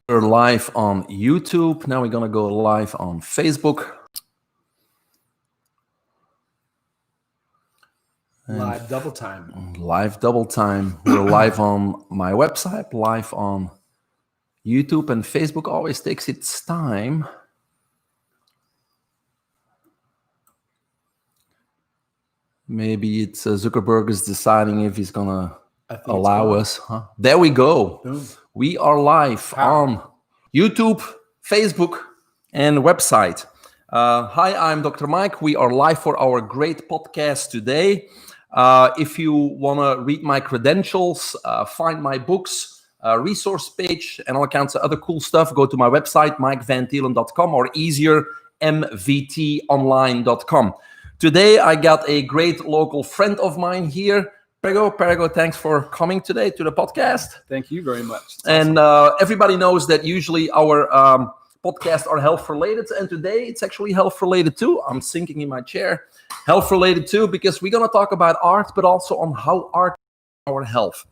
We're live on YouTube. Now we're going to go live on Facebook. Live double time. Live double time. We're live on my website, live on YouTube, and Facebook always takes its time. Maybe it's Zuckerberg is deciding if he's going to allow us. Huh? There we go. Boom. We are live on YouTube, Facebook, and website. Hi, I'm Dr. Mike. We are live for our great podcast today. If you want to read my credentials, find my books, resource page, and all kinds of other cool stuff, go to my website, mikevantelen.com, or easier, mvtonline.com. Today, I got a great local friend of mine here, Perego, thanks for coming today to the podcast. Thank you very much. And everybody knows that usually our podcasts are health-related, and today it's actually health-related too. I'm sinking in my chair. Health-related too, because we're going to talk about art, but also on how art our health.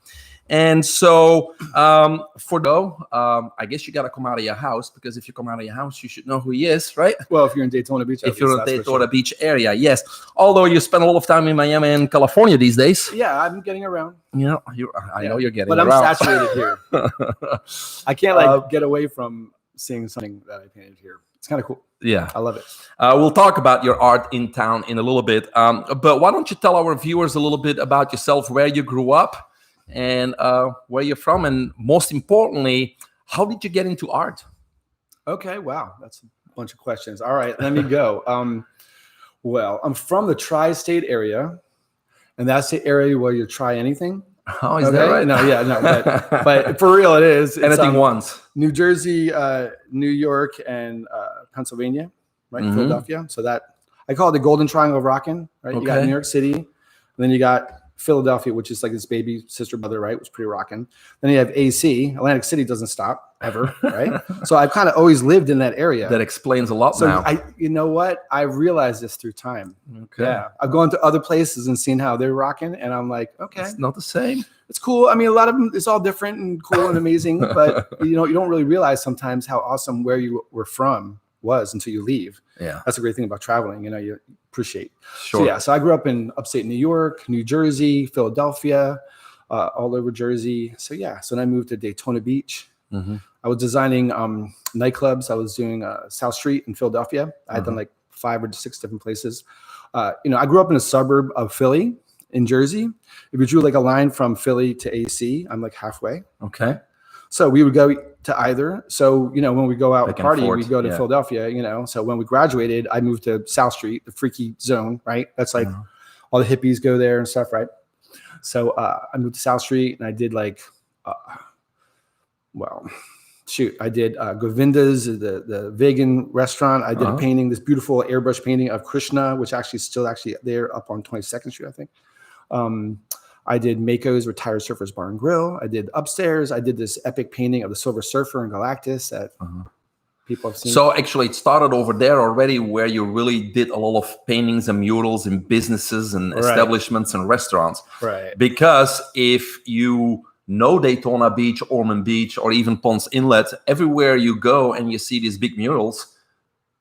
And so, I guess you got to come out of your house, because if you come out of your house, you should know who he is, right? Well, if you're in Daytona Beach. If you're in Daytona Beach area, yes. Although you spend a lot of time in Miami and California these days. Yeah, I'm getting around. Yeah, I know you're getting around. But I'm saturated here. I can't get away from seeing something that I painted here. It's kind of cool. Yeah. I love it. We'll talk about your art in town in a little bit. But why don't you tell our viewers a little bit about yourself, where you grew up, and where you're from, and most importantly, how did you get into art? Okay, wow, that's a bunch of questions. All right, let me go. Well, I'm from the tri-state area, and that's the area where you try anything. Oh, is that right? No, but for real, it is. Anything once. New Jersey, New York, and Pennsylvania, right? Mm-hmm. Philadelphia. So that I call it the Golden Triangle of Rockin', right? Okay. You got New York City, and then you got Philadelphia, which is like this baby sister brother, right? It was pretty rocking. Then you have AC. Atlantic City doesn't stop ever, right? So I've kind of always lived in that area. That explains a lot now. You know what? I realized this through time. Okay. Yeah. I've gone to other places and seen how they're rocking, and I'm like, okay. It's not the same. It's cool. I mean, a lot of them, it's all different and cool and amazing, but you don't really realize sometimes how awesome where you were from was until you leave. Yeah. That's a great thing about traveling. You appreciate. Sure. So I grew up in upstate New York, New Jersey, Philadelphia, all over Jersey. So then I moved to Daytona Beach. Mm-hmm. I was designing nightclubs. I was doing South Street in Philadelphia. I had done like 5 or 6 different places. I grew up in a suburb of Philly in Jersey. If you drew like a line from Philly to AC, I'm like halfway. Okay. So we would go to either. So, when we go out and party, we go to Philadelphia, So when we graduated, I moved to South Street, the freaky zone, right? That's like all the hippies go there and stuff, right? So I moved to South Street, and I did I did Govinda's, the vegan restaurant. I did a painting, this beautiful airbrush painting of Krishna, which is still there up on 22nd Street, I think. I did Mako's Retired Surfers Bar and Grill. I did upstairs. I did this epic painting of the Silver Surfer and Galactus that people have seen. So actually it started over there already, where you really did a lot of paintings and murals in businesses and establishments and restaurants. Right. Because if you know Daytona Beach, Ormond Beach, or even Ponce Inlet, everywhere you go and you see these big murals,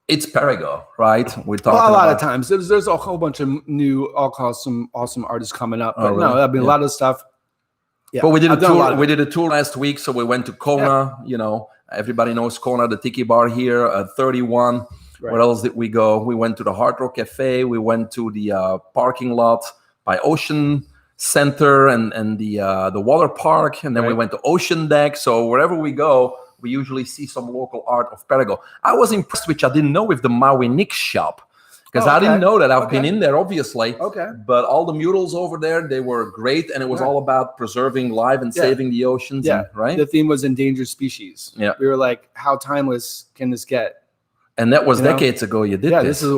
it's Perego, right? We're talking a lot of times. There's a whole bunch of new, I'll call some awesome artists coming up. But no, a lot of stuff. Yeah. But we did a tour. We did a tour last week, so we went to Kona. Yeah. Everybody knows Kona, the tiki bar here at 31. Right. Where else did we go? We went to the Hard Rock Cafe. We went to the parking lot by Ocean Center and the water park, and then we went to Ocean Deck. So wherever we go, we usually see some local art of Perego. I was impressed, which I didn't know, with the Maui Nick shop, because I didn't know that. I've been in there, obviously. Okay. But all the murals over there, they were great, and it was all about preserving life and saving the oceans. Yeah. Right. The theme was endangered species. Yeah. We were like, how timeless can this get? And that was decades ago. You did. Yeah. This is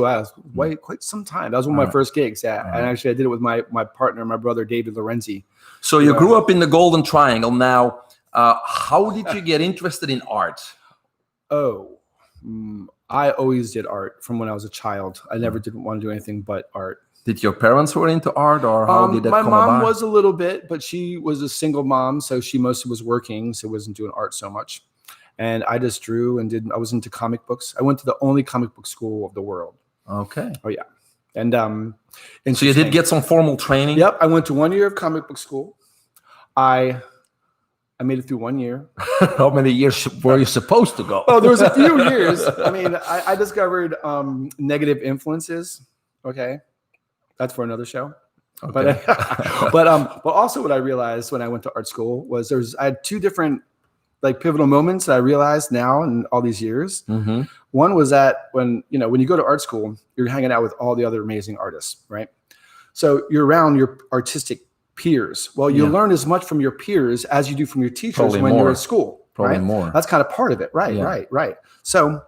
quite some time. That was one of my first gigs. Yeah. And actually, I did it with my partner, my brother David Lorenzi. So you grew up in the Golden Triangle. Now, how did you get interested in art? I always did art from when I was a child. I never didn't want to do anything but art. Did your parents were into art, or how did that come about? My mom was a little bit, but she was a single mom, so she mostly was working, so wasn't doing art so much. and I just drew and I was into comic books. I went to the only comic book school of the world. Okay. Oh yeah. And so you did get some formal training? Yep. I went to 1 year of comic book school. I made it through 1 year. How many years were you supposed to go? Oh, there was a few years. I mean, I discovered negative influences. Okay. That's for another show. Okay. But also what I realized when I went to art school was I had two different like pivotal moments that I realized now in all these years. Mm-hmm. One was that when you go to art school, you're hanging out with all the other amazing artists, right? So you're around your artistic peers. Well, you learn as much from your peers as you do from your teachers Probably when more. you're at school. Probably right? more. That's kind of part of it. Right, right. So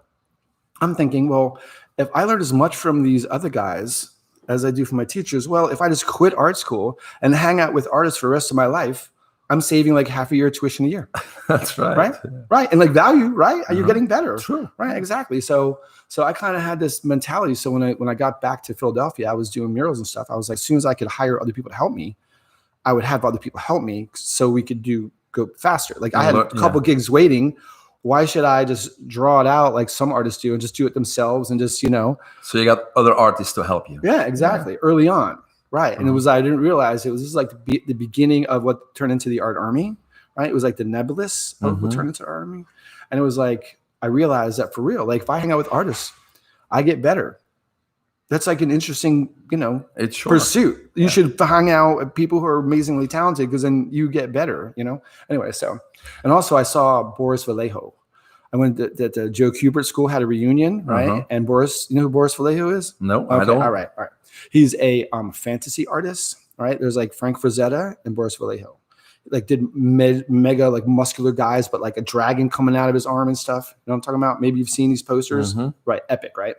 I'm thinking, well, if I learned as much from these other guys as I do from my teachers, well, if I just quit art school and hang out with artists for the rest of my life, I'm saving like half a year tuition a year. That's right. Right. Yeah. Right. And like value, right? You're getting better. True. Right. Exactly. So I kind of had this mentality. So when I got back to Philadelphia, I was doing murals and stuff. I was like, as soon as I could hire other people to help me, I would have other people help me so we could go faster. Like I had a couple gigs waiting. Why should I just draw it out like some artists do and just do it themselves and just, So you got other artists to help you. Yeah, exactly. Yeah. Early on. Right. And I didn't realize it was just like the beginning of what turned into the Art Army. Right. It was like the nebulous of what turned into Art Army. And it was like, I realized that for real, like if I hang out with artists, I get better. That's like an interesting, pursuit. You should hang out with people who are amazingly talented because then you get better, Anyway, and also I saw Boris Vallejo. I went to Joe Kubert School, had a reunion, right? And Boris, you know who Boris Vallejo is? No, I don't. All right. He's a fantasy artist, right? There's like Frank Frazetta and Boris Vallejo. Like did mega like muscular guys, but like a dragon coming out of his arm and stuff. You know what I'm talking about? Maybe you've seen these posters. Right. Epic, right?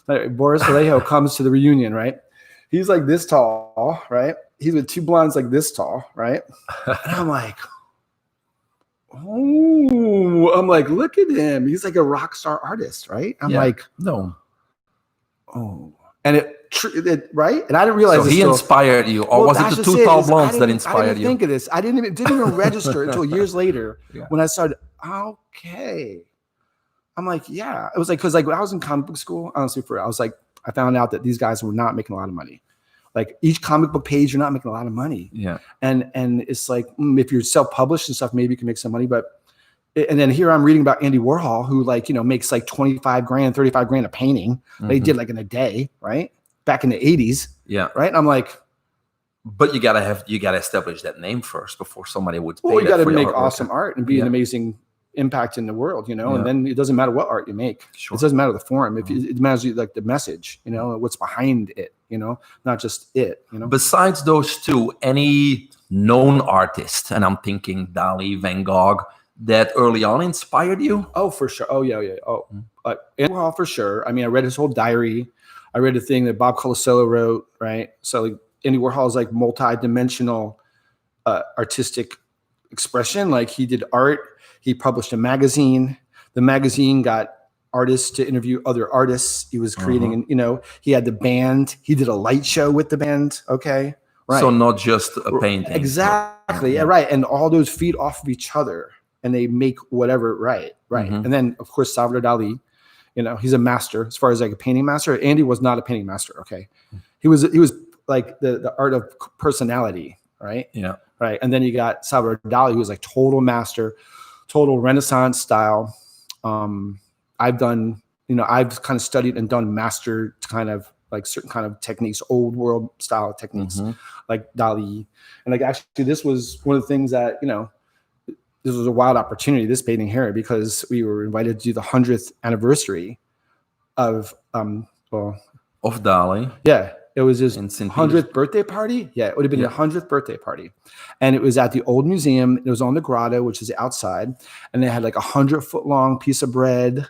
Boris Vallejo comes to the reunion, right? He's like this tall, right? He's with two blondes like this tall, right? And I'm like, look at him. He's like a rock star artist, right? I'm like, no. Oh. And it right? And I didn't realize so he inspired you, or was it the two tall blondes that inspired you? I didn't think of this. I didn't even register until years later when I started. Okay, I'm like, yeah. It was like because like when I was in comic book school, honestly, I was like, I found out that these guys were not making a lot of money. Like each comic book page, you're not making a lot of money. Yeah. And it's like if you're self-published and stuff, maybe you can make some money, but. And then here I'm reading about Andy Warhol, who like, makes like 25 grand, 35 grand a painting. They did like in a day, right? Back in the 80s. Yeah. Right. And I'm like, but you gotta establish that name first before somebody would. Well, you gotta make awesome art and be an amazing impact in the world, and then it doesn't matter what art you make. Sure. It doesn't matter the form. If it matters like the message, what's behind it, not just it, Besides those two, any known artist, and I'm thinking Dali, Van Gogh, that early on inspired you? Oh, for sure. Oh, yeah. Oh, Andy Warhol for sure. I mean, I read his whole diary. I read a thing that Bob Colasello wrote, right? So like, Andy Warhol is like multi-dimensional artistic expression. Like he did art. He published a magazine. The magazine got artists to interview other artists. He was creating, and he had the band. He did a light show with the band. Okay. Right. So not just a painting. Exactly. Yeah. Right. And all those feed off of each other. And they make whatever, right. And then, of course, Salvador Dali, he's a master as far as like a painting master. Andy was not a painting master, okay? He was like the art of personality, right? Yeah. Right, and then you got Salvador Dali, who was like total master, total Renaissance style. I've done, I've kind of studied and done master kind of like certain kind of techniques, old world style techniques, like Dali. And like actually, this was one of the things that, this was a wild opportunity, this painting here, because we were invited to do the 100th anniversary of Dali. Yeah, it was his 100th birthday party. Yeah, it would have been the 100th birthday party. And it was at the old museum. It was on the grotto, which is outside. And they had like 100-foot long piece of bread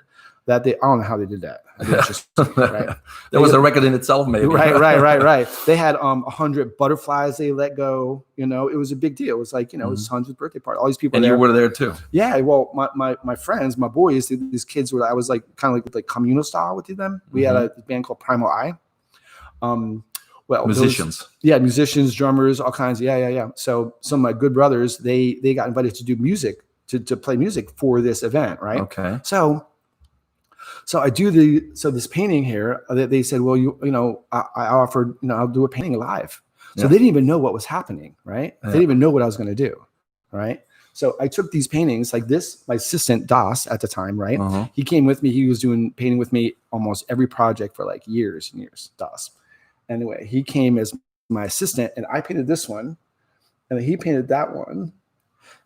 that I don't know how they did that. Right? That was a record in itself, maybe. Right. They had 100 butterflies they let go. It was a big deal. It was like, it was his 100th birthday party. All these people and you were there too. Yeah. Well, my friends, my boys, these kids I was like kind of like communal style with them. We had a band called Primal Eye. Musicians. Musicians, drummers, all kinds. Yeah. So some of my good brothers, they got invited to do music to play music for this event, right? Okay. So I do this painting here. They said, well, I offered, I'll do a painting live. So they didn't even know what was happening, right? They didn't even know what I was going to do, right? So I took these paintings like this. My assistant Das at the time, right? He came with me. He was doing painting with me almost every project for like years and years. Das. Anyway, he came as my assistant, and I painted this one, and he painted that one,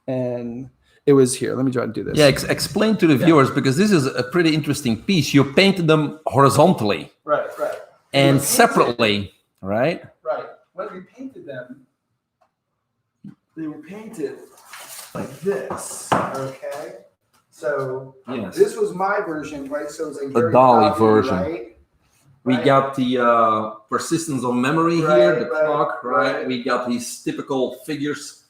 and it was here. Let me try to do this. Yeah, explain to the viewers, because this is a pretty interesting piece. You painted them horizontally, right, and separately, right? Right. When we painted them, they were painted like this. Okay. So this was my version, right? So it was like the Dali version. Right? We got the persistence of memory here, the clock, right? We got these typical figures.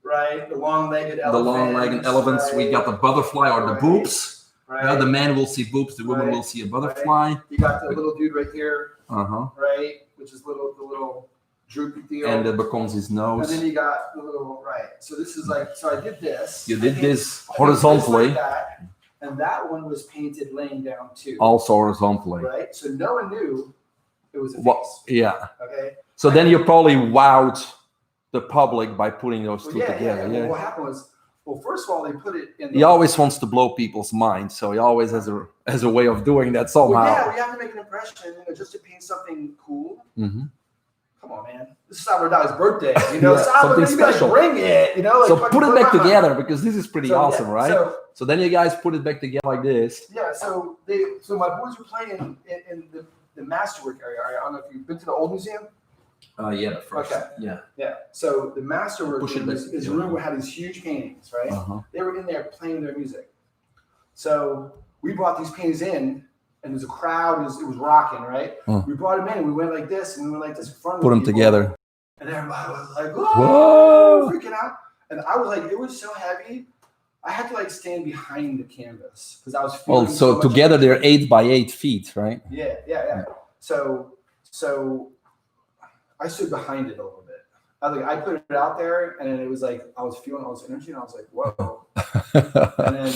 Right, the long-legged elephants. The long-legged elephants. Right. We got the butterfly or the boobs. Right. The man will see boobs, the woman will see a butterfly. You got the little dude right here. Right, which is the little droopy deal. And it becomes his nose. And then you got the little, so this is like, so I did this. You did this horizontally. Like that, and that one was painted laying down too. Also horizontally. Right, so no one knew it was a face. Yeah. Okay. So then you probably wowed the public by putting those two together. Yeah. Well, what happened was, first of all, they put it in. He always wants to blow people's minds, so he always has a way of doing that somehow. Well, we have to make an impression, just to paint something cool. Come on, man. This is Salvador's birthday, something special. Bring it, so put it back together, because this is pretty awesome, right? So then you guys put it back together like this. Yeah. So my boys were playing in the masterwork area. I don't know if you've been to the old museum. Yeah, the first. Okay. Yeah. So the masterwork is a room where had these huge paintings, right? They were in there playing their music. So we brought these paintings in, and there's a crowd. It was rocking, right? We brought them in, and we went like this, and we went like this in front of Put them together. And everybody was like, whoa, freaking out. And I was like, it was so heavy. I had to like stand behind the canvas because I was feeling so together they're 8 by 8 feet, right? Yeah. So I stood behind it a little bit. I put it out there, and then it was like I was feeling all this energy, and I was like, "Whoa!" And then,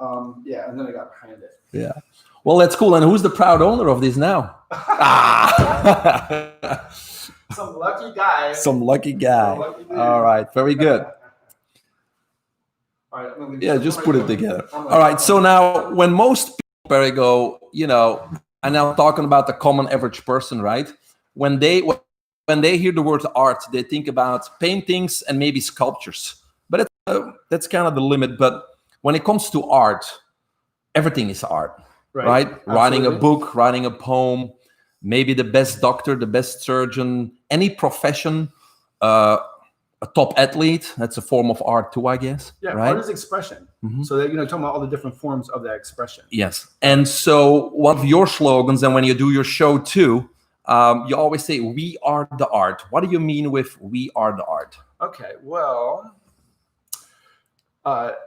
and then I got behind it. Yeah. Well, that's cool. And who's the proud owner of this now? Some lucky guy. Some lucky guy. All right. Very good. All right. Just put it together. All right. So now, when most people, Perigo, are now talking about the common average person, right? When they hear the word art, they think about paintings and maybe sculptures. But that's kind of the limit. But when it comes to art, everything is art, right? Writing a book, writing a poem, maybe the best doctor, the best surgeon, any profession, a top athlete, that's a form of art too, I guess. Yeah, right? Art is expression. So that, talking about all the different forms of that expression. Yes. And so one of your slogans, and when you do your show too, you always say, "We are the art." What do you mean with "we are the art"? Okay, well,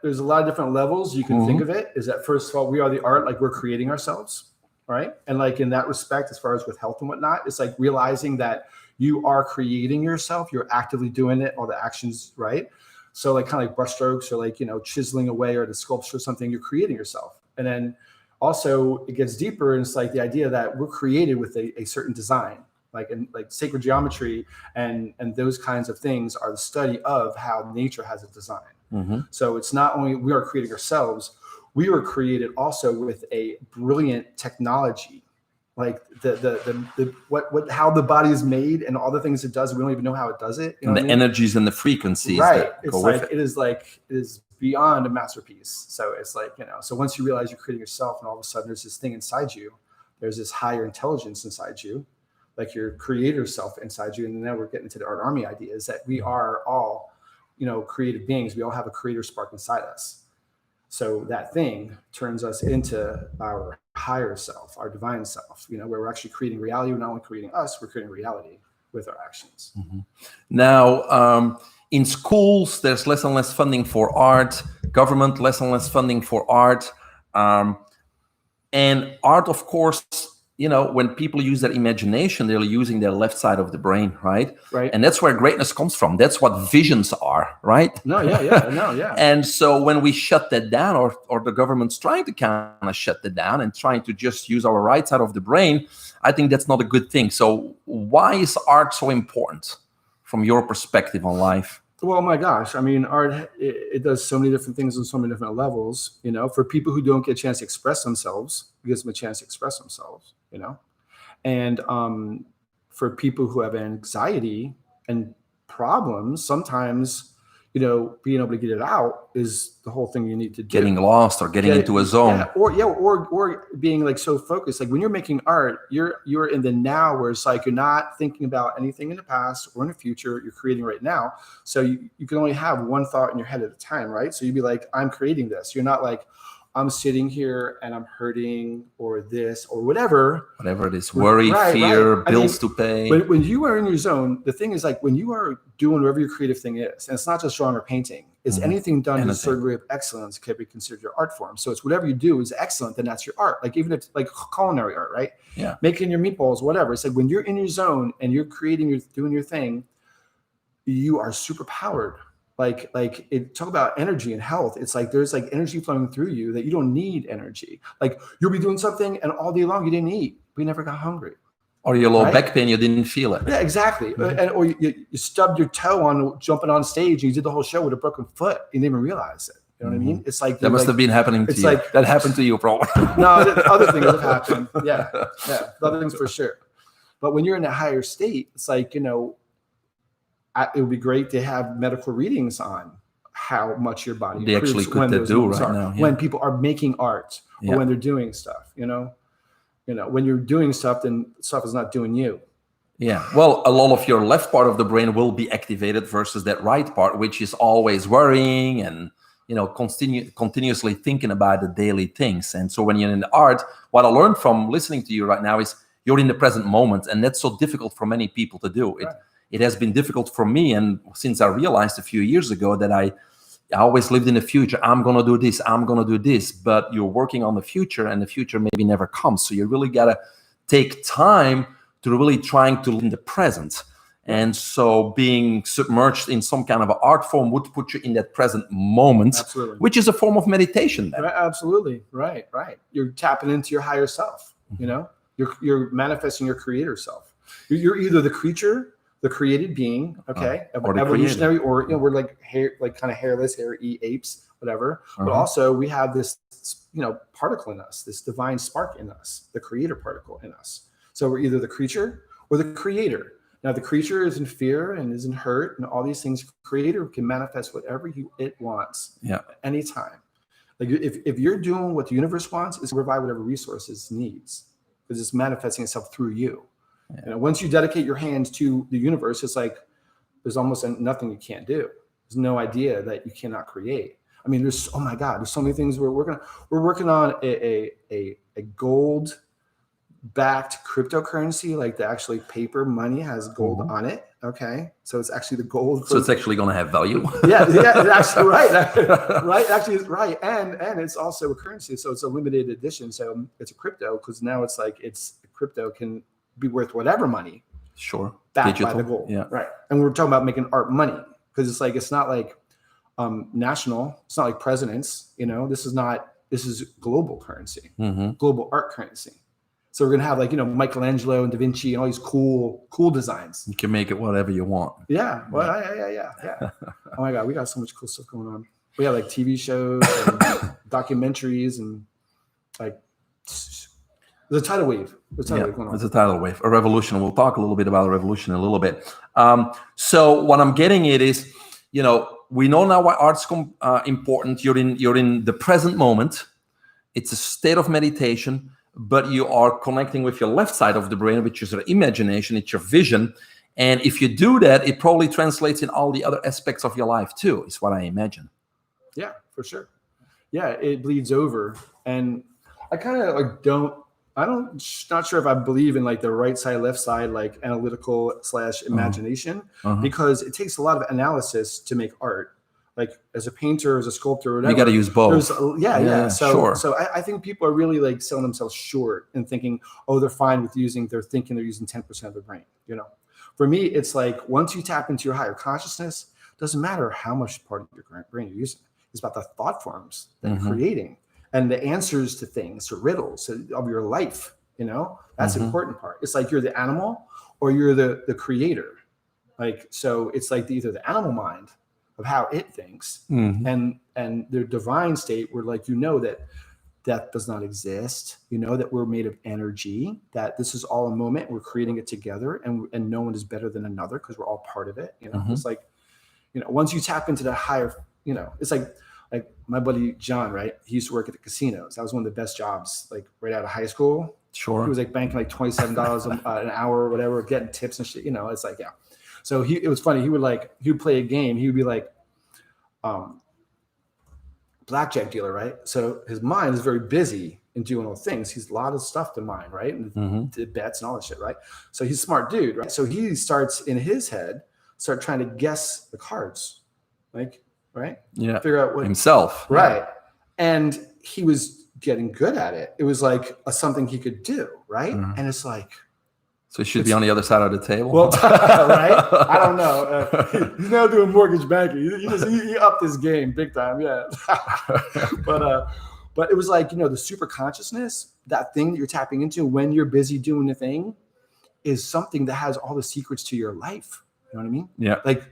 there's a lot of different levels you can think of it. Is that, first of all, we are the art, like we're creating ourselves, right? And like in that respect, as far as with health and whatnot, it's like realizing that you are creating yourself. You're actively doing it, all the actions, right? So like kind of like brushstrokes or like, chiseling away or the sculpture or something, you're creating yourself. And then also it gets deeper, and it's like the idea that we're created with a certain design, like sacred geometry and those kinds of things are the study of how nature has a design. So it's not only we are creating ourselves, we were created also with a brilliant technology, like how the body is made and all the things it does. We don't even know how it does it. And the energies and the frequencies, right? That it's go like with it is beyond a masterpiece. So it's like, so once you realize you're creating yourself, and all of a sudden there's this thing inside you, there's this higher intelligence inside you, like your creator self inside you. And now we're getting to the Art Army idea, is that we are all, creative beings. We all have a creator spark inside us. So that thing turns us into our higher self, our divine self, where we're actually creating reality. We're not only creating us, we're creating reality with our actions. Now, in schools, there's less and less funding for art, government, less and less funding for art. And art, of course, when people use their imagination, they're using their left side of the brain, right? Right. And that's where greatness comes from. That's what visions are, right? No, yeah. And so when we shut that down, or the government's trying to kind of shut that down and trying to just use our right side of the brain, I think that's not a good thing. So why is art so important from your perspective on life? Well, my gosh, I mean, art, it does so many different things on so many different levels, for people who don't get a chance to express themselves, it gives them a chance to express themselves, and for people who have anxiety and problems, sometimes, being able to get it out is the whole thing you need to do. Getting lost or getting into a zone. Or being like so focused. Like when you're making art, you're in the now, where it's like you're not thinking about anything in the past or in the future. You're creating right now. So you can only have one thought in your head at a time, right? So you'd be like, I'm creating this. You're not like, I'm sitting here and I'm hurting or this or whatever. Whatever it is, worry, fear, bills to pay. When you are in your zone, the thing is like when you are doing whatever your creative thing is, and it's not just drawing or painting, it's anything done to a certain degree of excellence can be considered your art form. So it's whatever you do is excellent, then that's your art. Like even if it's like culinary art, right? Yeah. Making your meatballs, whatever. It's like when you're in your zone and you're creating, doing your thing, you are super powered. Like it talk about energy and health. It's like there's like energy flowing through you that you don't need energy. Like you'll be doing something and all day long you didn't eat, but you never got hungry. Or your low back pain, you didn't feel it. Yeah, exactly. Or you stubbed your toe on jumping on stage and you did the whole show with a broken foot. You didn't even realize it. You know what I mean? It's like that must have been happening to you. Like that happened to you, probably. No, other things have happened. Yeah, other things for sure. But when you're in a higher state, it's like it would be great to have medical readings on how much your body they actually could do right now. Yeah. When people are making art or when they're doing stuff, when you're doing stuff, then stuff is not doing you. Yeah. Well, a lot of your left part of the brain will be activated versus that right part, which is always worrying and, continuously thinking about the daily things. And so when you're in the art, what I learned from listening to you right now is you're in the present moment. And that's so difficult for many people to do. Right. It has been difficult for me, and since I realized a few years ago that I always lived in the future. I'm going to do this, I'm going to do this, but you're working on the future, and the future maybe never comes. So you really got to take time to really trying to live in the present. And so being submerged in some kind of an art form would put you in that present moment, Absolutely. Which is a form of meditation then. Right, absolutely. Right. You're tapping into your higher self, You're manifesting your creator self. You're either the creature, the created being, evolutionary, or we're like kind of hairless, hairy apes, whatever. But also we have this, particle in us, this divine spark in us, the creator particle in us. So we're either the creature or the creator. Now the creature is in fear and isn't hurt and all these things. Creator can manifest whatever it wants at any time. Like if you're doing what the universe wants, it's to provide whatever resources it needs, because it's manifesting itself through you. Once you dedicate your hands to the universe, it's like there's almost nothing you can't do. There's no idea that you cannot create. I mean, there's so many things we're working on a gold-backed cryptocurrency, like the actually paper money has gold on it. Okay, so it's actually the gold. So it's actually going to have value. yeah, it's actually right. Actually, it's right, and it's also a currency, so it's a limited edition. So it's a crypto because now it's like crypto can be worth whatever money. Sure. Backed Digital. by the gold. Yeah. Right. And we're talking about making art money, because it's not like national. It's not like presidents. This is global currency, global art currency. So we're gonna have Michelangelo and Da Vinci and all these cool designs. You can make it whatever you want. Yeah. Well, yeah. Oh my God, we got so much cool stuff going on. We have like TV shows and documentaries and like. The tidal wave. Going on. It's a tidal wave, a revolution. We'll talk a little bit about a revolution in a little bit. So what I'm getting at is, we know now why art's important. You're in the present moment. It's a state of meditation, but you are connecting with your left side of the brain, which is your imagination, it's your vision. And if you do that, it probably translates in all the other aspects of your life too, is what I imagine. Yeah, for sure. Yeah, it bleeds over. And I kind of not sure if I believe in like the right side, left side, like analytical / imagination, because it takes a lot of analysis to make art. like as a painter, as a sculptor, or whatever. You got to use both. Yeah. Sure. So I think people are really like selling themselves short and thinking, oh, they're fine with they're thinking they're using 10% of their brain. For me, it's like once you tap into your higher consciousness, doesn't matter how much part of your brain you're using. It's about the thought forms that you're creating and the answers to things, to riddles of your life. That's the important part. It's like you're the animal or you're the creator. Like, so it's like either the animal mind of how it thinks and their divine state where like, that death does not exist, that we're made of energy, that this is all a moment, we're creating it together and no one is better than another because we're all part of it. It's like, once you tap into that higher, it's like my buddy John, right? He used to work at the casinos. That was one of the best jobs, like right out of high school. Sure. He was like banking like $27 an hour or whatever, getting tips and shit, it's like, yeah. So it was funny. He would play a game. He would be like, blackjack dealer, right? So his mind is very busy in doing all things. He's a lot of stuff to mind, right? And the bets and all that shit, right? So he's a smart dude, right? So he starts in his head, trying to guess the cards, like, right? Yeah. Figure out what himself. Right. Yeah. And he was getting good at it. It was like something he could do, right? And it's like, so he should be on the other side of the table. Well, right? I don't know. He's now doing mortgage banking. He upped his game big time, yeah. But it was like, the super consciousness, that thing that you're tapping into when you're busy doing the thing, is something that has all the secrets to your life. You know what I mean? Yeah. Like,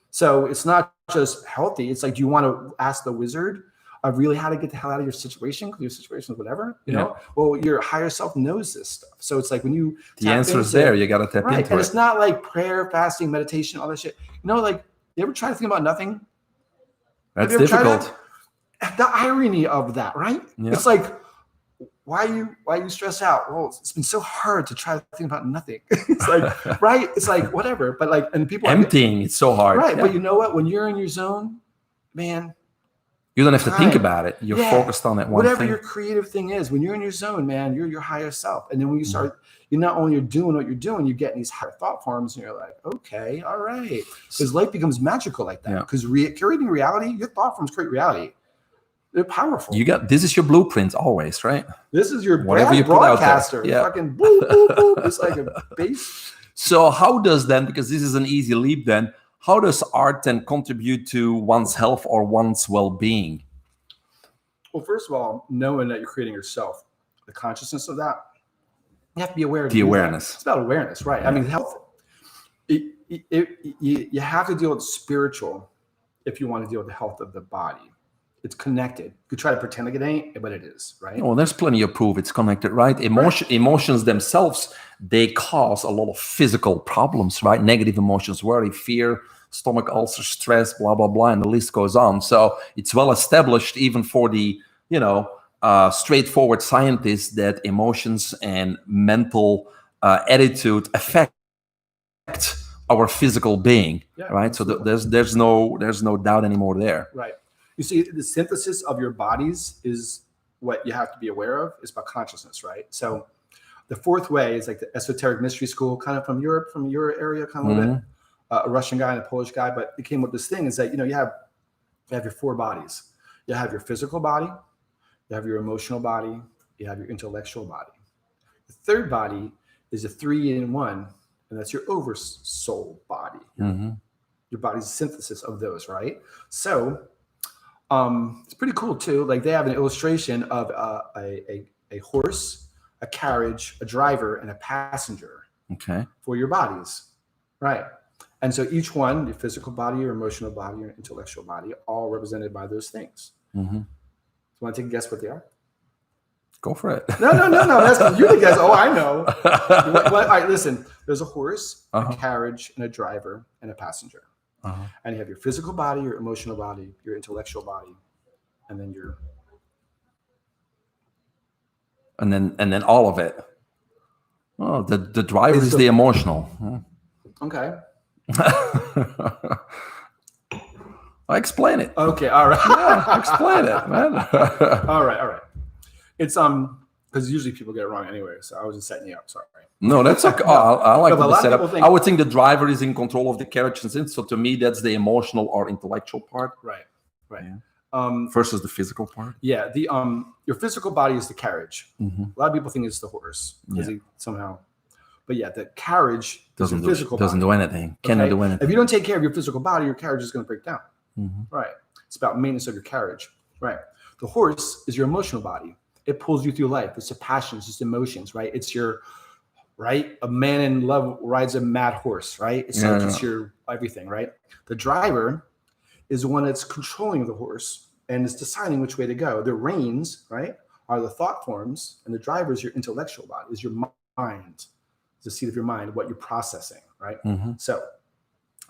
so it's not just healthy. It's like, do you want to ask the wizard of really how to get the hell out of your situation? Because your situation is whatever, you know? Well, your higher self knows this stuff. So it's like when you the answer is there, you got to tap into it. And it's not like prayer, fasting, meditation, all that shit. Like, you ever try to think about nothing? That's difficult. The irony of that, right? Yeah. It's like, why you stress out? Well, it's been so hard to try to think about nothing. It's like, right? It's like, whatever. But like, and people emptying, it's so hard. Right. Yeah. But you know what? When you're in your zone, man, you don't have to think about it. You're focused on that one whatever thing. Your creative thing is, when you're in your zone, man, you're your higher self. And then when you start, you're not only you're doing what you're doing, you get in these higher thought forms and you're like, okay, all right. Because life becomes magical like that. Because creating reality, your thought forms create reality. They're powerful. This is your blueprint always, right? This is your whatever you broadcaster. Put out there. Yeah. Fucking boop, boop, boop. It's like a bass. So how does then, because this is an easy leap then, how does art then contribute to one's health or one's well-being? Well, first of all, knowing that you're creating yourself, the consciousness of that, you have to be aware of the awareness. That. It's about awareness, right? Yeah. I mean, health, you have to deal with spiritual if you want to deal with the health of the body. It's connected. You could try to pretend like it ain't, but it is, right? Well, there's plenty of proof it's connected, right? Emotions themselves, they cause a lot of physical problems, right? Negative emotions, worry, fear, stomach ulcer, stress, blah, blah, blah, and the list goes on. So it's well established even for the, straightforward scientists that emotions and mental attitude affect our physical being, right? Absolutely. So there's no doubt anymore there. Right. You see, the synthesis of your bodies is what you have to be aware of. It's about consciousness, right? So the fourth way is like the esoteric mystery school, kind of from Europe, from your area, kind of a little bit. A Russian guy and a Polish guy, but it came with this thing is that, you have your four bodies. You have your physical body, you have your emotional body, you have your intellectual body. The third body is a 3-in-1, and that's your oversoul body. Your body's synthesis of those, right? So it's pretty cool too. Like they have an illustration of a horse, a carriage, a driver, and a passenger. Okay. For your bodies, right? And so each one, your physical body, your emotional body, your intellectual body, all represented by those things. So you want to take a guess what they are? Go for it. No. That's you're the guess. Oh, I know. All right, listen. There's a horse, a carriage, and a driver, and a passenger. And you have your physical body, your emotional body, your intellectual body, and then your and then all of it. Oh, the driver is the emotional. Okay. I explain it. Okay, all right. Yeah, explain it, man. All right. It's because usually people get it wrong anyway. So I was just setting you up. Sorry. No, that's okay. I like No, but a the lot of setup. people think- I would think the driver is in control of the carriage, and so to me, that's the emotional or intellectual part Right. Yeah. Versus the physical part. Yeah. The your physical body is the carriage. Mhm. A lot of people think it's the horse because Yeah. he somehow, but yeah, the carriage Doesn't is do, your physical doesn't body. do anything. Cannot Okay? do anything. If you don't take care of your physical body, your carriage is going to break down. Mhm. Right. It's about maintenance of your carriage. Right. The horse is your emotional body. It pulls you through life. It's the passions, it's emotions, right? It's your, right? A man in love rides a mad horse, right? It's like it's your everything, right? The driver is the one that's controlling the horse and is deciding which way to go. The reins, right, are the thought forms, and the driver is your intellectual body, is your mind, the seat of your mind, what you're processing, right? Mhm. So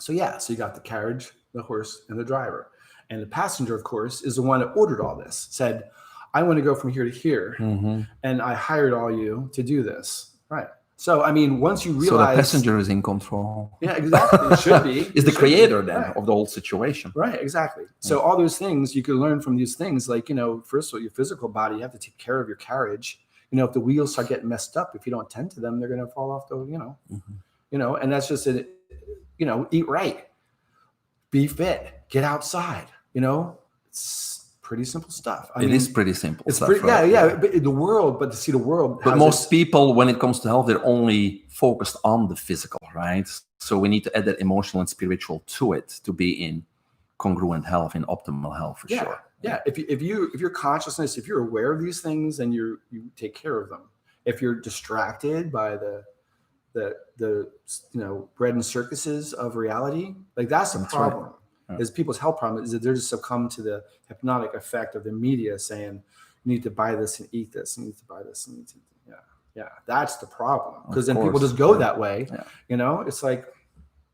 yeah, so you got the carriage, the horse, and the driver. And the passenger, of course, is the one that ordered all this, said, I want to go from here to here, Mhm. and I hired all you to do this, right? So, I mean, once you So realize... the passenger is in control. Yeah, exactly. It should be. Is the It should be. creator then Right. of the whole situation. Right, exactly. So all those things you can learn from these things, like, you know, first of all, your physical body, you have to take care of your carriage. You know, if the wheels start getting messed up, if you don't tend to them, they're going to fall off the, you know, and that's just it, you know, eat right, be fit, get outside, you know, it's pretty simple stuff. It is pretty simple. It's stuff, pretty, right? yeah. But to see the world. But has most its- people, when it comes to health, they're only focused on the physical, right? So we need to add that emotional and spiritual to it to be in congruent health, in optimal health for sure. Yeah. If your consciousness, if you're aware of these things, then you take care of them. If you're distracted by the you know, bread and circuses of reality, like that's the problem. Right. Yeah. Is people's health problem is that they're just succumb to the hypnotic effect of the media saying you need to buy this and eat this, you need to buy this and eat it. Yeah. That's the problem, because then people just go that way. Yeah. You know, it's like,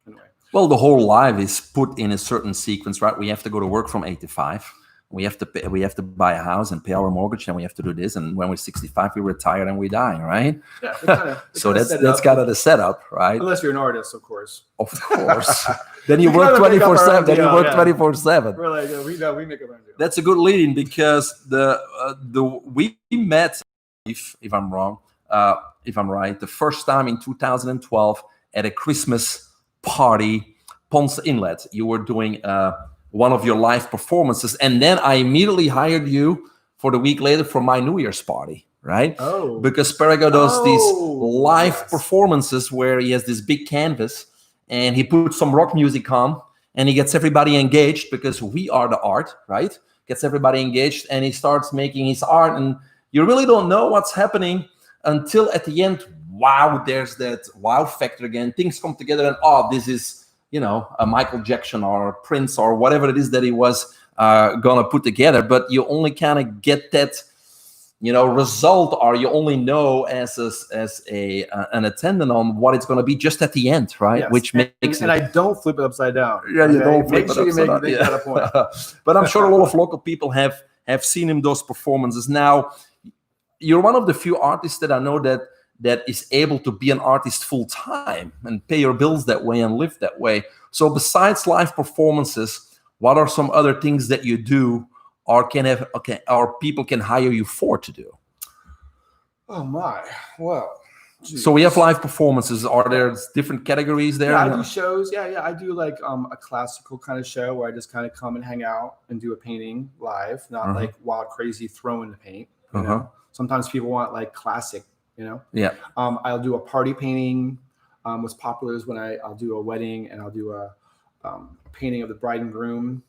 anyway. Well, the whole life is put in a certain sequence, right? We have to go to work from 8 to 5. We have to pay, we have to buy a house and pay our mortgage, and we have to do this. And when we're 65, we retire and we die, right? Yeah. So that's kind of the setup, right? Unless you're an artist, of course. Of course. Then you We work gotta make up our 24/7. own Then you deal, work yeah. 24/7. We're like, we make a deal. That's a good lead-in, because we met, if I'm wrong, if I'm right, the first time in 2012 at a Christmas party, Ponce Inlet. You were doing one of your live performances, and then I immediately hired you for the week later for my New Year's party, right? Oh. Because Perego does these live yes. performances where he has this big canvas and he puts some rock music on and he gets everybody engaged, because we are the art, right? Gets everybody engaged, and he starts making his art, and you really don't know what's happening until at the end, wow, there's that wow factor again. Things come together and, oh, this is, you know, a Michael Jackson or a Prince or whatever it is that he was gonna put together. But you only kind of get that, you know, result, or you only know as an attendant on what it's going to be just at the end, right? Yes. Which makes and it. I don't flip it upside down. Yeah, you Okay? don't flip Make it sure you upside down, make that a point. But I'm sure a lot of local people have seen him those performances. Now, you're one of the few artists that I know that is able to be an artist full time and pay your bills that way and live that way. So besides live performances, what are some other things that you do, or or people can hire you for to do? Oh my! Well, geez. So we have live performances. Are there different categories there? Yeah, I do shows. Yeah. I do like a classical kind of show where I just kind of come and hang out and do a painting live, not like wild, crazy throwing the paint. You know, sometimes people want like classic. You know. Yeah. I'll do a party painting. What's popular is when I'll do a wedding and I'll do a painting of the bride and groom.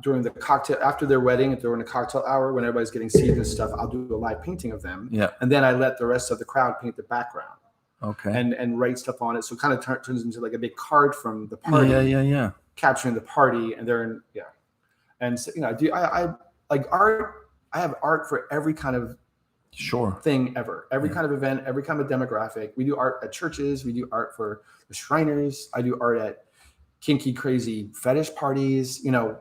During the cocktail, after their wedding, during the cocktail hour, when everybody's getting seated and stuff, I'll do a live painting of them. Yeah. And then I let the rest of the crowd paint the background. Okay. And write stuff on it. So it kind of turns into like a big card from the party. Yeah. Capturing the party, and they're in, And so, you know, I like art. I have art for every kind of thing ever. Every kind of event, every kind of demographic. We do art at churches. We do art for the Shriners. I do art at kinky, crazy fetish parties. You know,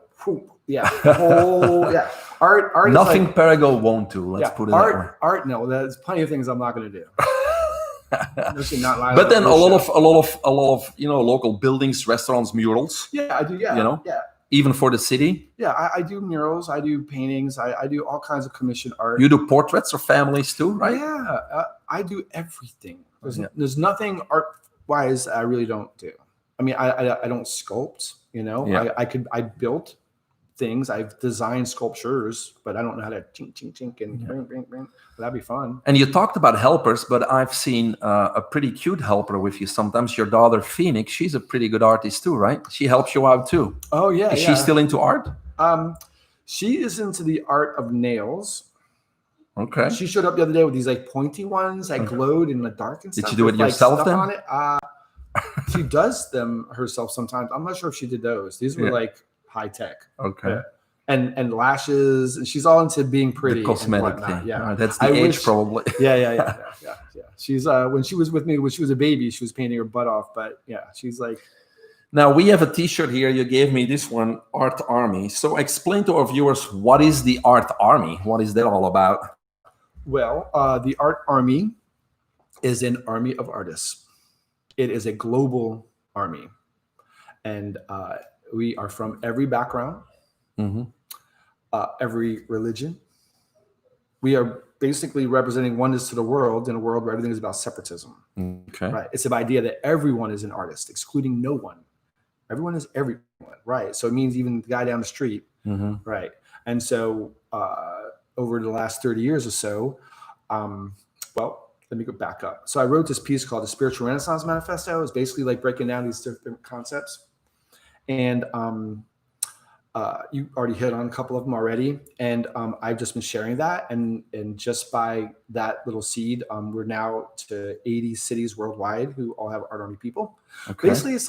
art. Nothing like, Perego won't do. Let's put it that way. Art. No, there's plenty of things I'm not going to do. Not but then a lot of you know, local buildings, restaurants, murals. Yeah, I do. Yeah, you know. Yeah. Even for the city? Yeah, I do murals, I do paintings, I do all kinds of commission art. You do portraits of families too, right? Yeah, I do everything. There's nothing art-wise I really don't do. I mean, I don't sculpt, you know. Yeah. I built things. I've designed sculptures, but I don't know how to chink, chink, chink, and bring. That'd be fun. And you talked about helpers, but I've seen a pretty cute helper with you sometimes. Your daughter, Phoenix, she's a pretty good artist too, right? She helps you out too. Oh, yeah. Is she still into art? She is into the art of nails. Okay. She showed up the other day with these like pointy ones that glowed in the dark and stuff. Did you do it with, yourself then? On it. She does them herself sometimes. I'm not sure if she did those. These were like high tech. Okay. Yeah. And lashes, and she's all into being pretty. The cosmetic thing. Yeah, that's the age probably. Yeah. She's when she was with me when she was a baby, she was painting her butt off. But yeah, she's like. Now we have a T-shirt here. You gave me this one, Art Army. So explain to our viewers, what is the Art Army? What is that all about? Well, the Art Army is an army of artists. It is a global army, and we are from every background. Mm-hmm. Every religion. We are basically representing oneness to the world in a world where everything is about separatism. Okay. Right. It's an idea that everyone is an artist, excluding no one. Everyone is everyone. Right. So it means even the guy down the street. Mm-hmm. Right. And so over the last 30 years or so, well, let me go back up. So I wrote this piece called The Spiritual Renaissance Manifesto. It's basically like breaking down these different concepts. And you already hit on a couple of them already, and I've just been sharing that, and just by that little seed, we're now to 80 cities worldwide who all have Art Army people. Okay. Basically, it's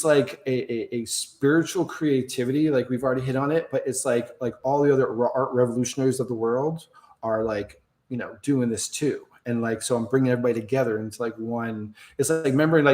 like a spiritual creativity, like we've already hit on it, but it's like all the other art revolutionaries of the world are like, you know, doing this too, and like so I'm bringing everybody together into like one. It's like remembering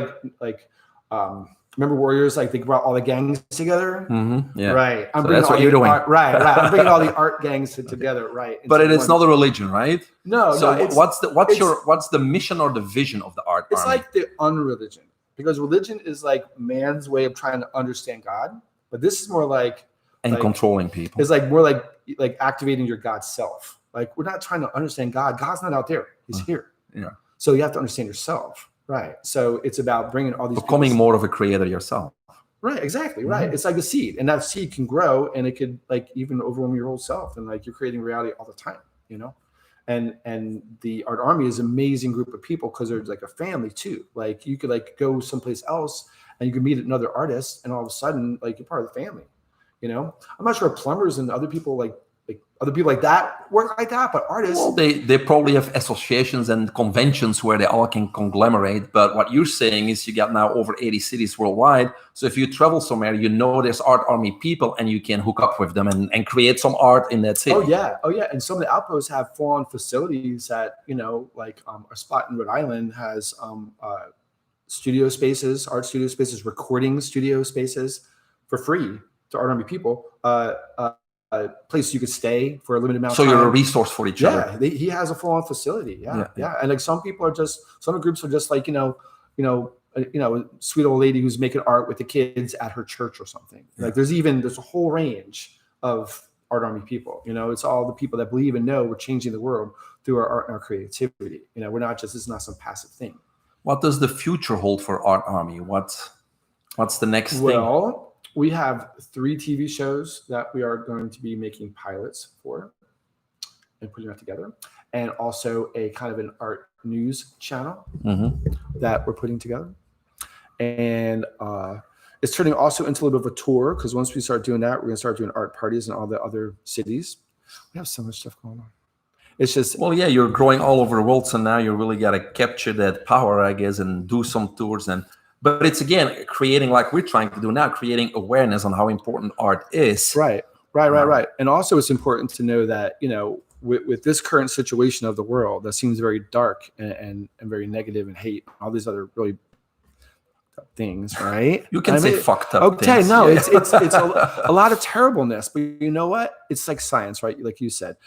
remember Warriors, like they brought all the gangs together? Mm-hmm, yeah. Right. So that's what you're doing. Right. I'm bringing all the art gangs together, right. But it's not a religion, right? No. So what's the mission or the vision of the Art Army? It's like the unreligion. Because religion is like man's way of trying to understand God. But this is more like controlling people. It's like more like activating your God self. Like we're not trying to understand God. God's not out there. He's here. Yeah. So you have to understand yourself. Right. So it's about bringing all these becoming more of a creator yourself. Right. Exactly. Right. Mm-hmm. It's like a seed, and that seed can grow, and it could like even overwhelm your whole self, and like you're creating reality all the time, you know. And the Art Army is an amazing group of people because they're like a family too. Like you could like go someplace else and you could meet another artist, and all of a sudden like you're part of the family. You know, I'm not sure if plumbers and other people like other people like that work like that, but artists. Well, they probably have associations and conventions where they all can conglomerate. But what you're saying is you got now over 80 cities worldwide. So if you travel somewhere, you know there's Art Army people, and you can hook up with them and create some art in that city. Oh yeah. And some of the outposts have full-on facilities that, you know, like a spot in Rhode Island has studio spaces, art studio spaces, recording studio spaces for free to Art Army people. A place you could stay for a limited amount of time. So you're a resource for each other. Yeah, he has a full-on facility. Yeah. And like some groups are just like, you know, sweet old lady who's making art with the kids at her church or something. Yeah. Like there's a whole range of Art Army people. You know, it's all the people that believe and know we're changing the world through our art and our creativity. You know, this is not some passive thing. What does the future hold for Art Army? What's the next thing? Well, we have 3 TV shows that we are going to be making pilots for and putting that together. And also a kind of an art news channel that we're putting together. And it's turning also into a little bit of a tour, because once we start doing that, we're going to start doing art parties in all the other cities. We have so much stuff going on. It's just... Well, yeah, you're growing all over the world, so now you really got to capture that power, I guess, and do some tours. But it's, again, creating, like we're trying to do now, creating awareness on how important art is. Right. And also it's important to know that, you know, with this current situation of the world that seems very dark and very negative and hate, all these other really things, right? You can say fucked up okay, things. No, it's a lot of terribleness. But you know what? It's like science, right? Like you said.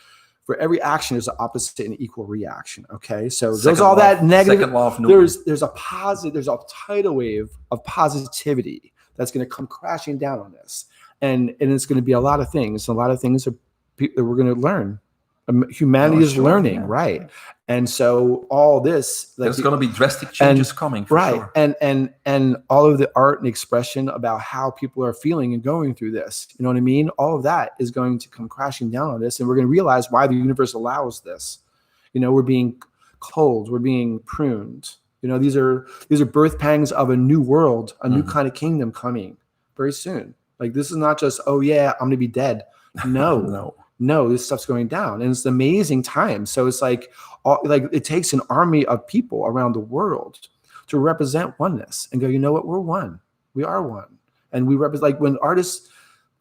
For every action, there's an opposite and equal reaction. Okay, so there's all that negative. There's a positive. There's a tidal wave of positivity that's going to come crashing down on this, and it's going to be a lot of things. A lot of things that we're going to learn. Humanity is learning, right? And so all this, like, there's going to be drastic changes coming, for sure. And all of the art and expression about how people are feeling and going through this, you know what I mean? All of that is going to come crashing down on this, and we're going to realize why the universe allows this. You know, we're being culled, we're being pruned. You know, these are birth pangs of a new world, a new kind of kingdom coming very soon. Like, this is not just, oh yeah, I'm gonna be dead. No, no, this stuff's going down, and it's an amazing time. So it's like it takes an army of people around the world to represent oneness and go, you know what, we're one. We are one. And we represent, like, when artists,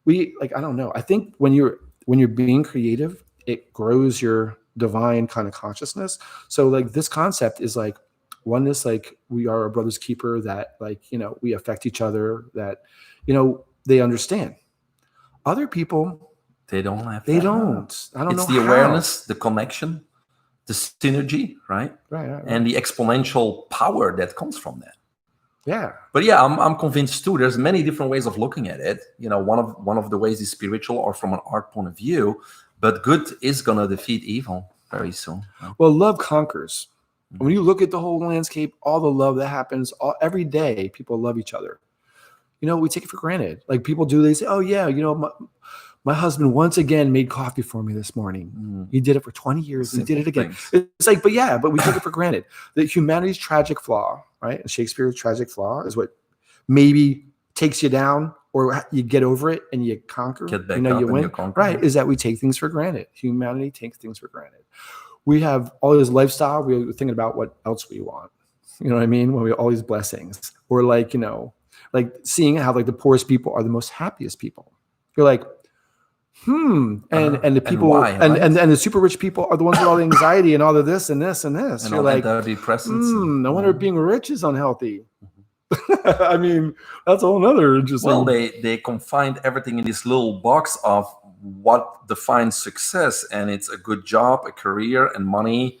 I don't know. I think when you're being creative, it grows your divine kind of consciousness. So like this concept is like oneness, like we are a brother's keeper, that, like, you know, we affect each other, that, you know, they understand. Other people, they don't have they don't. I don't know. It's the awareness, the connection, the synergy, right? Right. And the exponential power that comes from that. Yeah. But yeah, I'm convinced too. There's many different ways of looking at it. You know, one of the ways is spiritual or from an art point of view. But good is gonna defeat evil very soon. Right? Well, love conquers. When you look at the whole landscape, all the love that happens every day, people love each other. You know, we take it for granted. Like people do, they say, "Oh yeah, you know, my husband once again made coffee for me this morning. He did it for 20 years. Simple, he did it again." Things. It's like, but we take it for granted. That humanity's tragic flaw, right? Shakespeare's tragic flaw is what maybe takes you down, or you get over it and you conquer. Get back you know, up you win. And you conquer. Right? Is that we take things for granted. Humanity takes things for granted. We have all this lifestyle. We're thinking about what else we want. You know what I mean? When we have all these blessings, or like, you know, like seeing how like the poorest people are the most happiest people. You're like, and the people and the super rich people are the ones with all the anxiety and all of this and this and this. And you're like, antidepressants. No wonder being rich is unhealthy. I mean, that's a whole nother interesting. Well, they confined everything in this little box of what defines success, and it's a good job, a career, and money,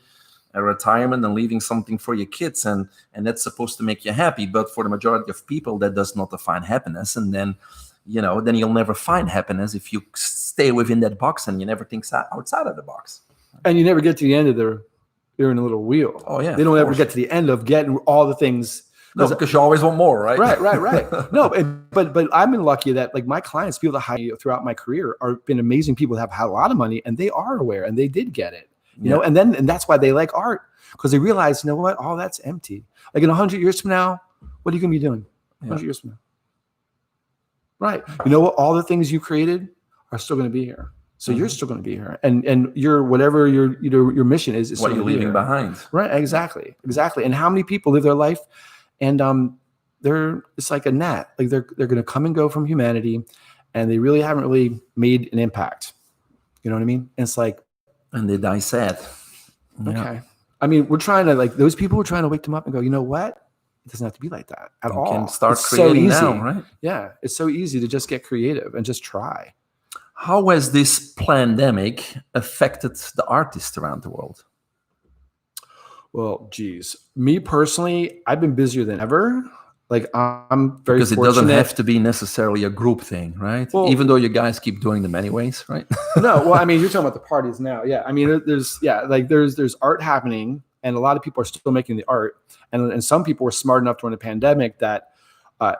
a retirement, and leaving something for your kids, and that's supposed to make you happy. But for the majority of people, that does not define happiness, and then, you know, then you'll never find happiness if you stay within that box and you never think outside of the box. And you never get to the end of you're in a little wheel. Oh yeah, they don't ever get to the end of getting all the things. No, because you always want more, right? Right. No, but I've been lucky that like my clients, people that hire me throughout my career, are been amazing people that have had a lot of money, and they are aware and they did get it, you know, and that's why they like art, because they realize, you know what, all that's empty. Like in 100 years from now, what are you going to be doing? 100 years from now, right? You know what? All the things you created are still going to be here. So you're still going to be here, and your whatever your mission is what you're leaving behind. Right? Exactly. And how many people live their life? And it's like a gnat. Like they're going to come and go from humanity, and they really haven't really made an impact. You know what I mean? And it's like, and they die sad. Okay. Yeah. I mean, we're trying to, like, those people, we're trying to wake them up and go, you know what? It doesn't have to be like that at all. You can start creating now, right? Yeah, it's so easy to just get creative and just try. How has this pandemic affected the artists around the world? Well, geez, me personally, I've been busier than ever. Like I'm very because it fortunate. Doesn't have to be necessarily a group thing, right? Well, even though you guys keep doing them anyways, right? No, well, I mean, you're talking about the parties now. Yeah, I mean, there's art happening, and a lot of people are still making the art, and some people were smart enough during the pandemic that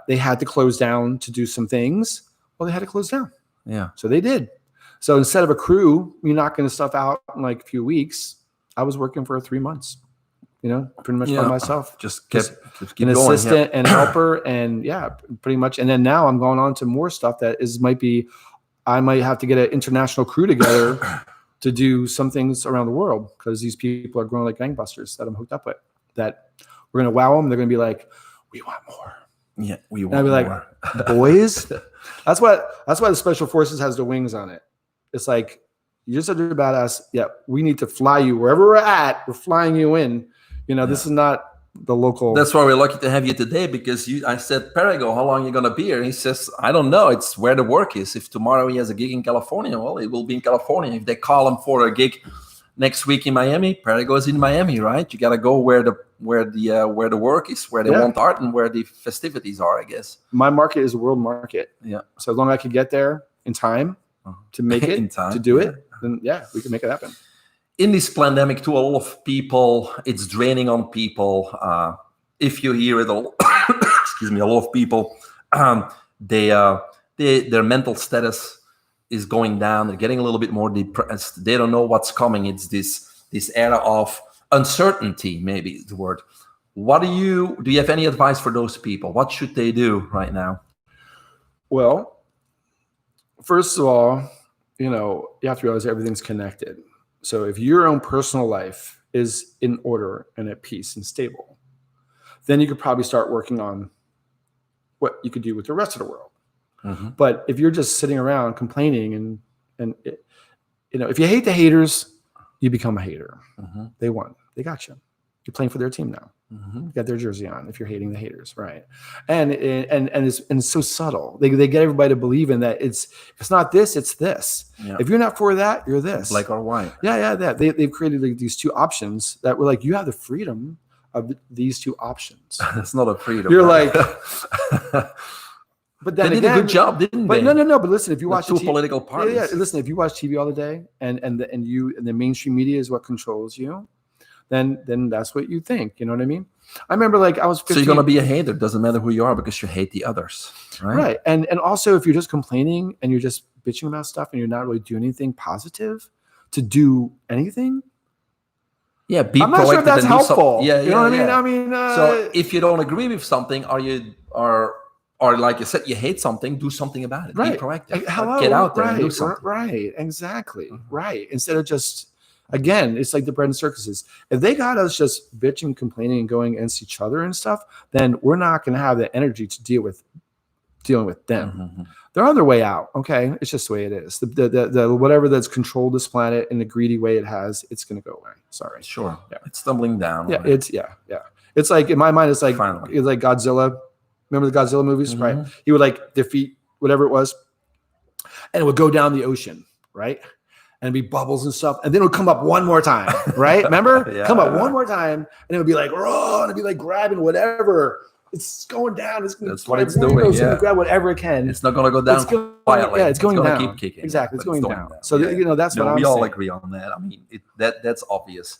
they had to close down to do some things. Well, they had to close down. Yeah, so they did. So instead of a crew, me knocking the stuff out in like a few weeks, I was working for 3 months. You know, pretty much by myself. Just keep an going, assistant and helper, and pretty much. And then now I'm going on to more stuff that I might have to get an international crew together to do some things around the world, because these people are growing like gangbusters that I'm hooked up with. That we're gonna wow them. They're gonna be like, we want more. Yeah, we want more. And I'll be like, boys. That's why the Special Forces has the wings on it. It's like, you're such a badass. Yeah, we need to fly you wherever we're at. We're flying you in. You know, this is not the local. That's why we're lucky to have you today, because I said, Perigo, how long are you going to be here? And he says, I don't know. It's where the work is. If tomorrow he has a gig in California, well, it will be in California. If they call him for a gig next week in Miami, Perigo is in Miami, right? You got to go where the the work is, where they want art, and where the festivities are, I guess. My market is a world market. Yeah. So as long as I can get there in time to make it, in time, to do it, then we can make it happen. In this pandemic, to a lot of people, it's draining on people. If you hear it all, excuse me, a lot of people, their mental status is going down. They're getting a little bit more depressed. They don't know what's coming. It's this era of uncertainty, maybe is the word. Do you have any advice for those people? What should they do right now? Well, first of all, you have to realize everything's connected. So if your own personal life is in order and at peace and stable, then you could probably start working on what you could do with the rest of the world. Mm-hmm. But if you're just sitting around complaining and if you hate the haters, you become a hater. Mm-hmm. They won. They got you. You're playing for their team now. Mm-hmm. You got their jersey on if you're hating the haters, right? And it's so subtle. They get everybody to believe in that if it's not this, it's this. Yeah. If you're not for that, you're this. Black or white. Yeah. They've created these two options that were like, you have the freedom of these two options. It's not a freedom. You're like, but then they did a good job, didn't they? No. But listen, if you watch two political parties, listen, if you watch TV all the day and the mainstream media is what controls you, then that's what you think. You know what I mean? I remember I was 15. So you're gonna be a hater. Doesn't matter who you are because you hate the others, right? Right. And also, if you're just complaining and you're just bitching about stuff and you're not really doing anything positive to do anything. Yeah, I'm not sure if that's helpful. You know what I mean? So if you don't agree with something, or like you said, you hate something, do something about it. Right. Be proactive. Hello, get out there and do something. Right. Exactly. Mm-hmm. Right. Instead of just, again, it's like the bread and circuses. If they got us just bitching, complaining, and going against each other and stuff, then we're not going to have the energy to dealing with them. Mm-hmm. They're on their way out. Okay, it's just the way it is. The whatever that's controlled this planet in the greedy way it has, it's going to go away. Sorry. Sure. Yeah. It's stumbling down. Yeah. It's like, in my mind, it's like Godzilla. Remember the Godzilla movies, mm-hmm. right? He would defeat whatever it was, and it would go down the ocean, right? And be bubbles and stuff, and then it would come up one more time, right? Remember? Come up one more time, and it would be like, oh, and it'd be grabbing whatever. It's going down. That's what it's doing. It's going to grab whatever it can. It's not going to go down quietly. Yeah, it's going down. Keep kicking. Exactly, it's going down. So that's what I'm saying. We all agree on that. I mean, that's obvious.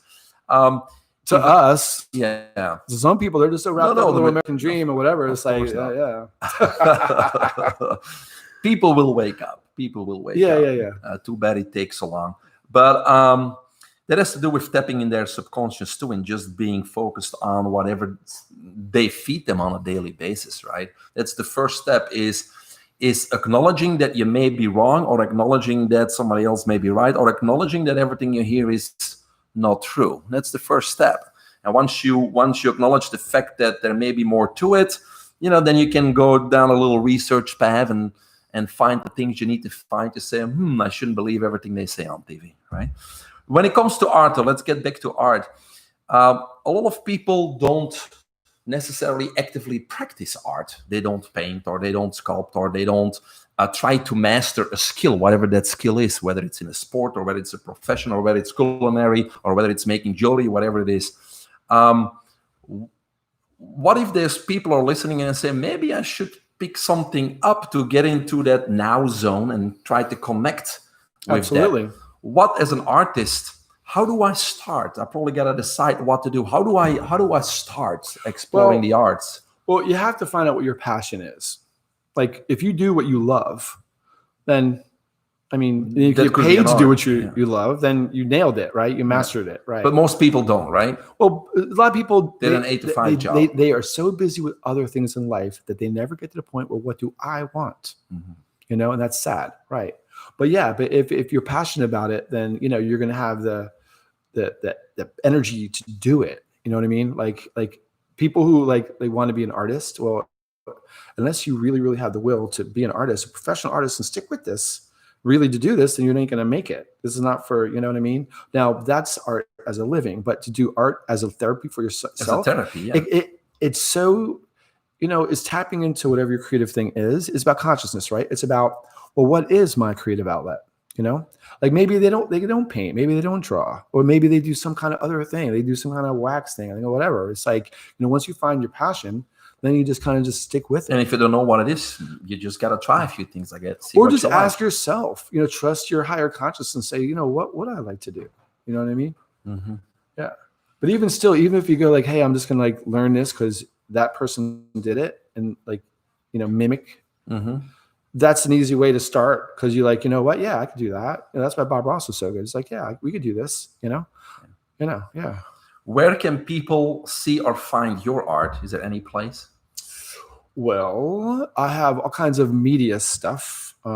To us, yeah. To some people, they're just so wrapped up in the American dream or whatever. It's like, People will wake up. Yeah. Too bad it takes so long. But that has to do with tapping in their subconscious too, and just being focused on whatever they feed them on a daily basis, right? That's the first step, is acknowledging that you may be wrong, or acknowledging that somebody else may be right, or acknowledging that everything you hear is not true. That's the first step. And once you acknowledge the fact that there may be more to it, then you can go down a little research path and find the things you need to find to say, I shouldn't believe everything they say on TV, right? When it comes to art, let's get back to art. A lot of people don't necessarily actively practice art. They don't paint, or they don't sculpt, or they don't try to master a skill, whatever that skill is, whether it's in a sport, or whether it's a profession, or whether it's culinary, or whether it's making jewelry, whatever it is. What if there's people are listening and say, maybe I should pick something up to get into that now zone and try to connect with Absolutely. that? What, as an artist, how do I start? I probably got to decide what to do. How do I start exploring the arts? Well, you have to find out what your passion is. If you do what you love, then, you get paid to do what you love, then you nailed it, right? You mastered it, right? But most people don't, right? Well, a lot of people, they're an 8 to 5 job. They are so busy with other things in life that they never get to the point where, what do I want? Mm-hmm. And that's sad, right? But if you're passionate about it, then, you're going to have the energy to do it. You know what I mean? Like people who they want to be an artist. Well, unless you really, really have the will to be an artist, a professional artist, and stick with this, really to do this, then you're not going to make it. This is not for, you know what I mean? Now, that's art as a living, but to do art as a therapy for yourself, as a therapy, yeah. It's so, it's tapping into whatever your creative thing is. It's about consciousness, right? It's about, well, what is my creative outlet? You know, like maybe they don't paint, maybe they don't draw, or maybe they do some kind of other thing. They do some kind of wax thing, or whatever. It's like, once you find your passion, then you just kind of just stick with it. And if you don't know what it is, you just gotta try a few things, I guess. Or just ask yourself, trust your higher conscious and say, what would I like to do? You know what I mean? Mm-hmm. Yeah. But even still, even if you go like, hey, I'm just gonna like learn this because that person did it, and like, mimic. Mm-hmm. That's an easy way to start, because you're like, what? Yeah, I could do that. And that's why Bob Ross was so good. It's like, yeah, we could do this. Yeah. Where can people see or find your art? Is there any place? Well, I have all kinds of media stuff. I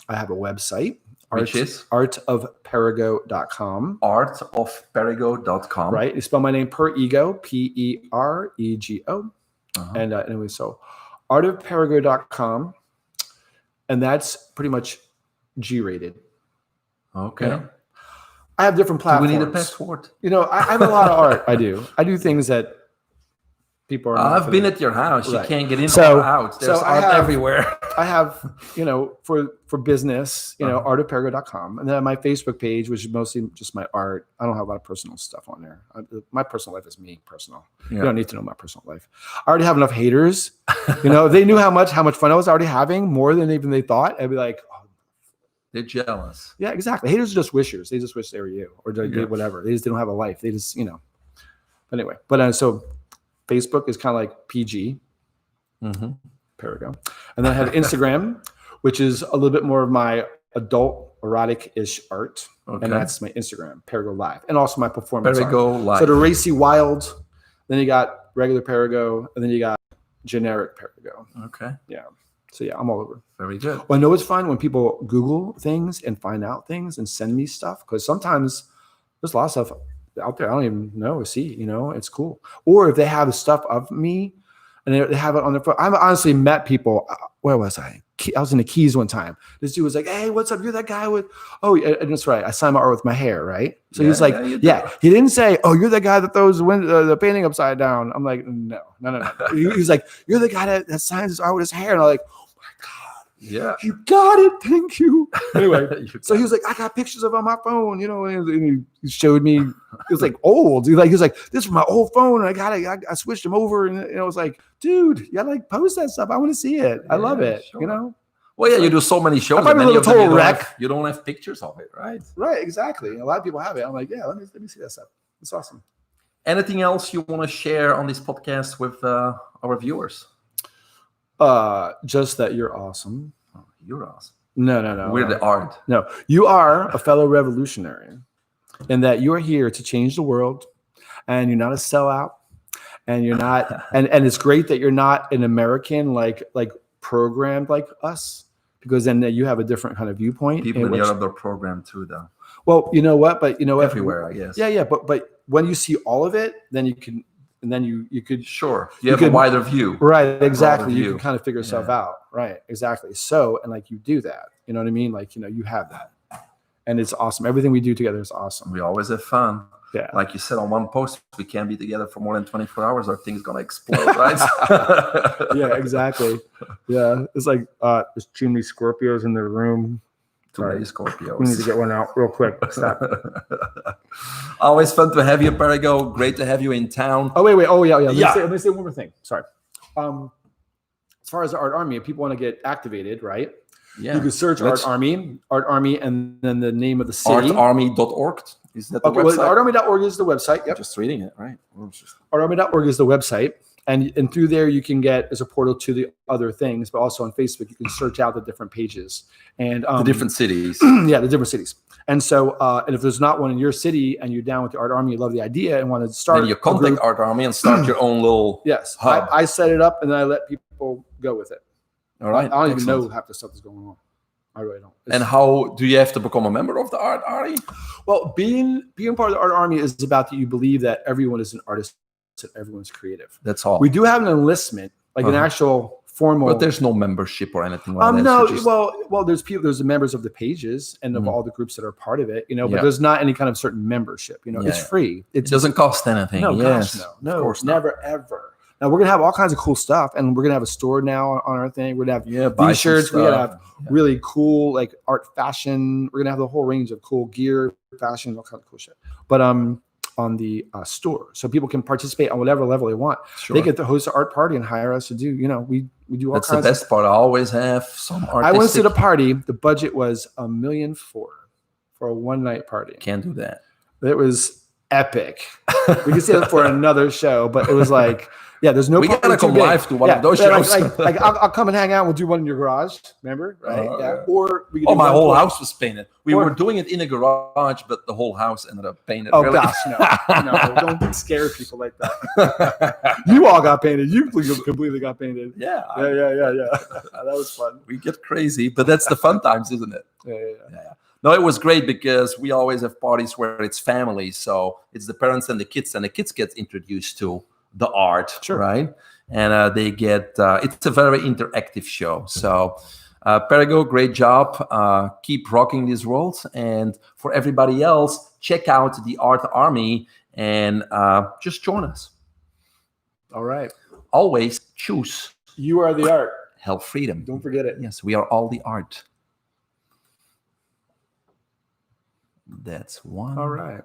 have a website, which is artofperego.com. Artofperego.com. Right. You spell my name Perego, Perego. And anyway, so artofperego.com. And that's pretty much G-rated. Okay. I have different platforms. Do we need a password? I have a lot of art. I do things that people are. I've been at your house. Right. You can't get in or out. There's art everywhere. I have, for business, artofperego.com. And then my Facebook page, which is mostly just my art. I don't have a lot of personal stuff on there. My personal life is me personal. Yeah. You don't need to know my personal life. I already have enough haters. They knew how much fun I was already having, more than even they thought. I'd be like, oh, they're jealous. Yeah, exactly. Haters are just wishers. They just wish they were you, or they did whatever. They just didn't have a life. They just, Anyway, but so Facebook is kind of like PG, Perego, and then I have Instagram, which is a little bit more of my adult erotic-ish art, and that's my Instagram, Perego Live, and also my performance Perego art. Live. So the racy wild, then you got regular Perego, and then you got generic Perego. Okay. Yeah. So yeah, I'm all over. Very good. Well, I know it's fun when people Google things and find out things and send me stuff, because sometimes there's a lot of stuff out there I don't even know or see. It's cool. Or if they have the stuff of me and they have it on their phone. I've honestly met people. Where was I? I was in the Keys one time. This dude was like, "Hey, what's up? You're that guy with?" Oh, and that's right. I signed my art with my hair, right? So he was like, "Yeah." He didn't say, "Oh, you're the guy that throws the painting upside down." I'm like, "No." He was like, "You're the guy that signs his art with his hair," and I'm like, yeah, you got it. Thank you. Anyway, so he was like, I got pictures of it on my phone, and he showed me. It was like old. He was like, this is my old phone, and I switched them over, and I was like, dude, you gotta like post that stuff. I want to see it. I love it. Sure. Well, yeah, you do so many shows. I'm a little total wreck. You don't have pictures of it, right? Right, exactly. A lot of people have it. I'm like, yeah, let me see that stuff. It's awesome. Anything else you want to share on this podcast with our viewers? Just that you're awesome. Oh, you're awesome. No. We're the art. No, you are a fellow revolutionary, in that you are here to change the world, and you're not a sellout, and you're not, and it's great that you're not an American like programmed like us, because then you have a different kind of viewpoint. People in Europe are programmed too, though. Well, you know what? But everywhere, I guess. Yeah. But when you see all of it, then you can. And then you could you have a wider view, right? Exactly. You can kind of figure yourself out, right? Exactly. So, and like you do that, you know what I mean? Like you have that, and it's awesome. Everything we do together is awesome. We always have fun. Yeah. Like you said on one post, we can't be together for more than 24 hours, or things gonna explode, right? Yeah, exactly. Yeah, it's like there's too many Scorpios in the room. Too many Scorpios. We need to get one out real quick. Stop. Always fun to have you, Perego. Great to have you in town. Oh, wait. Oh, yeah. Let me say one more thing. Sorry. As far as the Art Army, if people want to get activated, right? Yeah. You can search Art Army, and then the name of the city. Artarmy.org. Is that the website? Well, artarmy.org is the website. Yep. I'm just reading it, right? Artarmy.org is the website. And through there, you can get as a portal to the other things, but also on Facebook, you can search out the different pages and the different cities. Yeah, the different cities. And so, and if there's not one in your city and you're down with the Art Army, you love the idea and want to start, then you contact Art Army and start your own little hub. I set it up and then I let people go with it. All right. I don't even know half the stuff that's going on. I really don't. And how do you have to become a member of the Art Army? Well, being part of the Art Army is about that you believe that everyone is an artist. That everyone's creative. That's all. We do have an enlistment, like an actual formal. But there's no membership or anything like that. No. Well, there's people. There's the members of the pages and of all the groups that are part of it. But there's not any kind of certain membership. It's free. It doesn't cost anything. No, yes, no, never ever. Now we're gonna have all kinds of cool stuff, and we're gonna have a store now on our thing. We're gonna have buy some t-shirts. We're gonna stuff. have really cool like art, fashion. We're gonna have the whole range of cool gear, fashion, all kinds of cool shit. But on the store, so people can participate on whatever level they want. Sure. They get to host an art party and hire us to do. We do all That's kinds. the best part. I always have some artistic. I once did a party. The budget was $1.4 million for a one-night party. Can't do that. It was epic. We can say that for another show, but it was like, yeah, there's no. We gotta come live to one of those shows. Like I'll come and hang out. We'll do one in your garage. Remember, right? Yeah. Or we could Oh, do my one whole for- house was painted. We were doing it in a garage, but the whole house ended up painted. Oh really. gosh, no! Don't scare people like that. You all got painted. You completely got painted. Yeah, That was fun. we get crazy, but that's the fun times, isn't it? Yeah. No, it was great because we always have parties where it's family. So it's the parents and the kids get introduced to the art, Sure. right? And they get, it's a very interactive show. So Perigo, great job. Keep rocking this world. And for everybody else, check out the Art Army and just join us. All right. Always choose You are the art. health freedom. Don't forget it. Yes, we are all the art. That's one. All right.